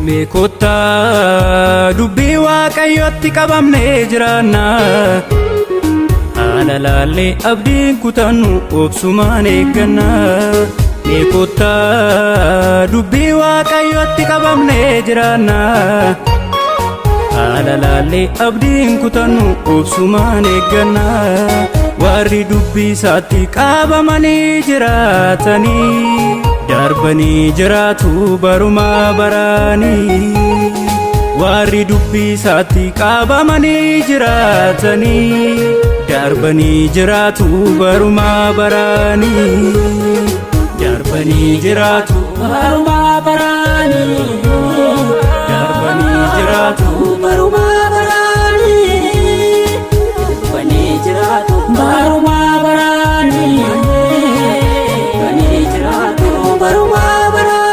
Meekota dubbii waaqayyotti qabamnee jiraanna. Haala laallee abdiin kutannu obsumaan eegganna. Meekota dubbii waaqayyotti qabamnee jiraanna. Haala laallee abdiin kutannu obsumaan eegganna. Warri dubbii isaatti qabamanii jiraatanii darbanii jiraatu barumaa baraanii. Warri dubbii isaatti qabamanii jiraatanii darbanii jiraatu barumaa baraanii. Darbanii jiraatu barumaa baraanii. Darbanii jiraatu barumaa baraanii. Darbanii jiraatu barumaa baraanii. Darbanii jiraatu barumaa baraanii.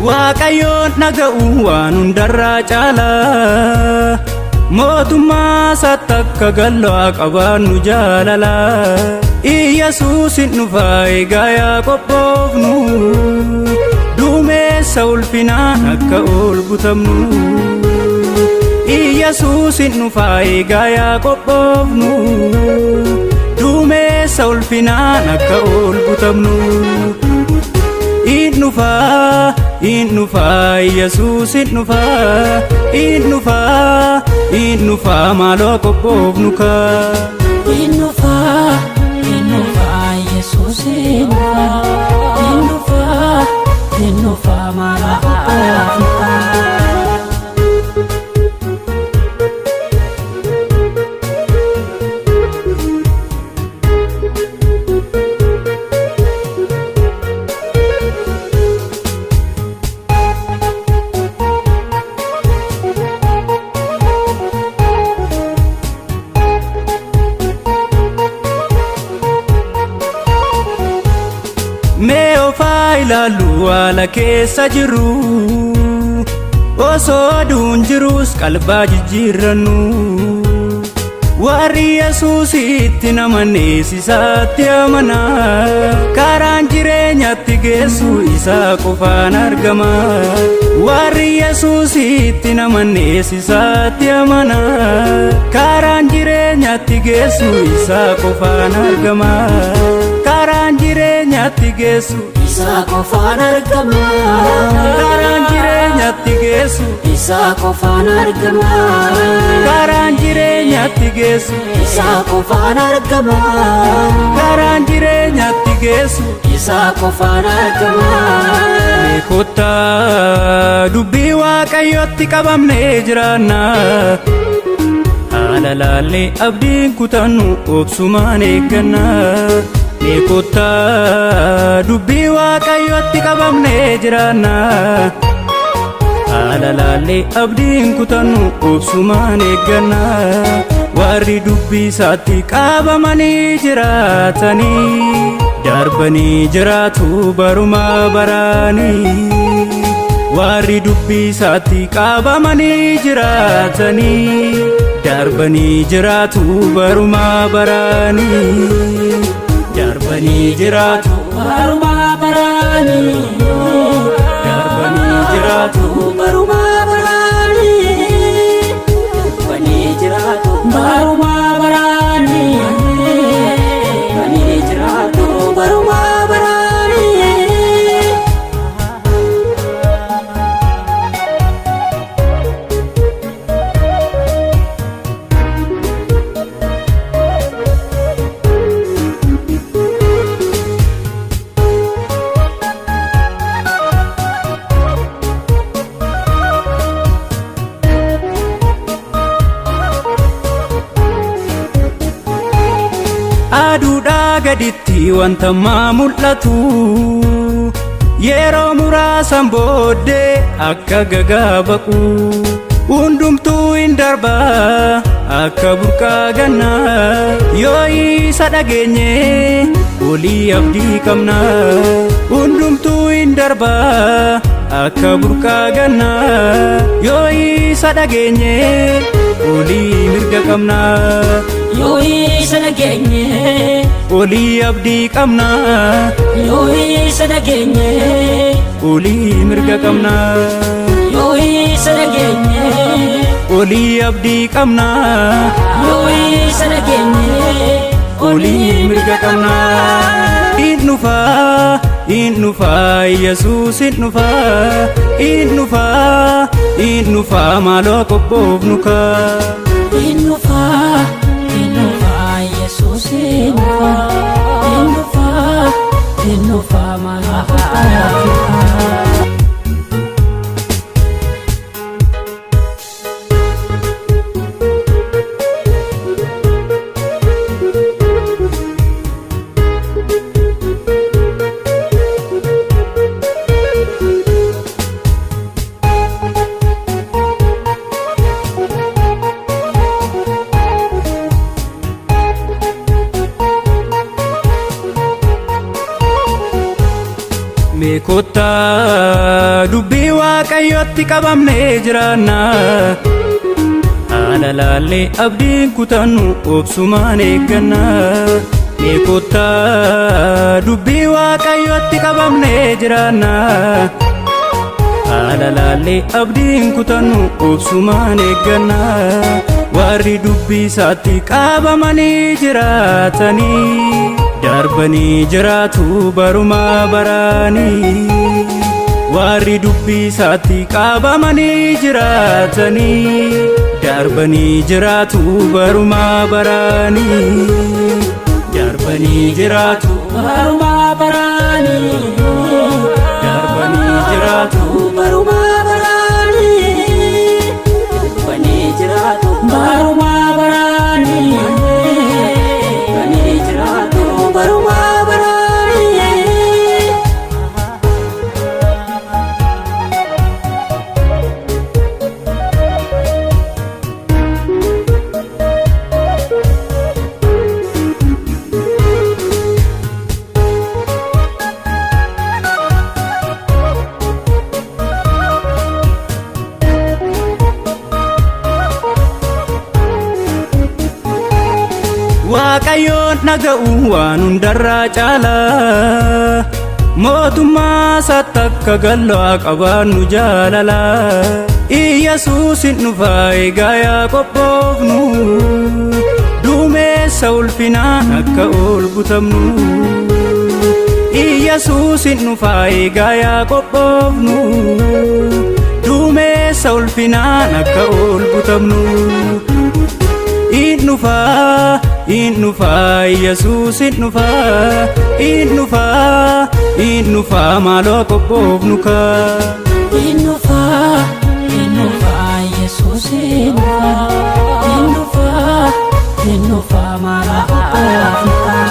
Waaqayyoon dhaga'u waan hundarraa caala. Mootummaa isaatti akka gallaa qabaannu jaalala. Iyyesuusin dhufaa eegaa yaa qophoofnu. Duumessa ulfinaan akka ol butamnu. Iyyesuusin dhufaa eegaa yaa qophoofnu. Duumessa ulfinaan akka ol butamnu. Innufa Yesus innufa maaloo qophoofnu ka. Innufa Yesus innufa maaloo qophoofnu ka. Mee ofaa ilaallu haala keessa jirru. Osoo aduun jirus qalbaa jijjiirrannu. Warri Yesuusitti namannees isaatti amana. Karaan jireenyaatti geessu isaa qofaan argama. Warri Yesuusitti namannees isaatti amana. Karaan jireenyaatti geessu isaa qofaan argama. Karaan jireenyaatti geessu isaa qofaan argama. Karaan jireenyaatti geessu isaa qofaan argama. Karaan jireenyaatti geessu isaa qofaan argama. Karaan jireenyaatti geessu isaa qofaan argama. Meekota dubbii waaqayyotti qabamnee jiraanna. Haala laallee abdiin kutannu obsumaan eegganna. Meekota dubbii waaqayyotti qabamnee jiraanna. Haala laallee abdiin kutannu obsumaan eegganna. Warri dubbii isaatti qabamanii jiraatanii darbanii jiraatu barumaa baraanii. Warri dubbii isaatti qabamanii jiraatanii darbanii jiraatu barumaa baraanii. Darbanii jiraatu barumaa baraanii. Darbanii jiraatu barumaa baraanii. Darbanii jiraatu barumaa baraanii. Darbanii jiraatu barumaa baraanii. Aduudhaa gaditti wanta maa mul'atu. Yeroo muraasan booddee akka gagaa baqu. Hundumtuu hin darbaa akka burqaa gannaa yoo isa dhageenye olii abdii qabna hundumtuu hin darba akka burqaa gannaa yoo isa dhageenye olii mirga qabna yoo isa dhageenye olii abdii qabna yoo isa dhageenye olii mirga qabna yoo isa dhageenye olii abdii qabna yoo isa dhageenye olii mirga qabna in dhufaa Yesuus in dhufaa maaloo qophoofnu kaa in dhufaa Yesuus in dhufaa maaloo qophoofnu kaa. Meekottaa dubbii Waaqayyootti qabamnee jiraanna haala laallee abdiin kutannu obsumaan eegganna meekottaa dubbii Waaqayyootti qabamnee jiraanna haala laallee abdiin kutannu obsumaan eegganna warri dubbii isaatti qabamanii jiraatanii darbanii jiraatu barumaa baraanii warri dubbii isaatti qabamanii jiraatanii darbanii jiraatu barumaa baraanii darbanii jiraatu barumaa baraanii darbanii jiraatu barumaa baraanii darbanii jiraatu barumaa baraanii Waaqayyoon dhaga'u waan hundarraa caala mootummaa isaatti akka galaa qabaannu jaalala Yesuus in dhufaa egaa yaa qophoofnu duumessa ulfinaan akka ol butamnu Yesuus in dhufaa egaa yaa qophoofnu duumessa ulfinaan akka ol butamnu in dhufaa Yesuus in dhufaa maaloo qophoofnu kaa in dhufaa Yesuus in dhufaa maaloo qophoofnu kaa.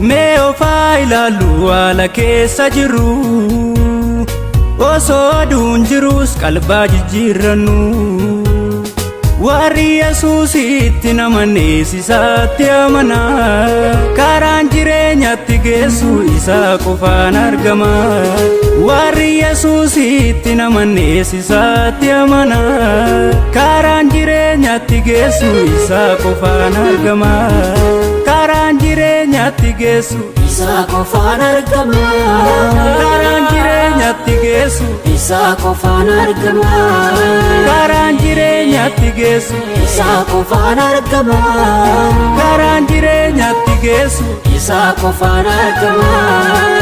Mee ofaa ilaallu haala keessa jirru osoo aduun jirus qalbaa jijjiirrannu warri Yesuusitti namannees isaatti amana karaan jireenyatti geessu isaa qofaan argama warri Yesuusitti namannees isaatti amana karaan jireenyatti geessu isaa qofaan argama karaan jireenyatti geessu isaa qofaan argama karaan jireenyatti geessu isaa qofaan argama karaan jireenyatti geessu isaa qofaan argama karaan jireenyatti geessu isaa qofaan argama.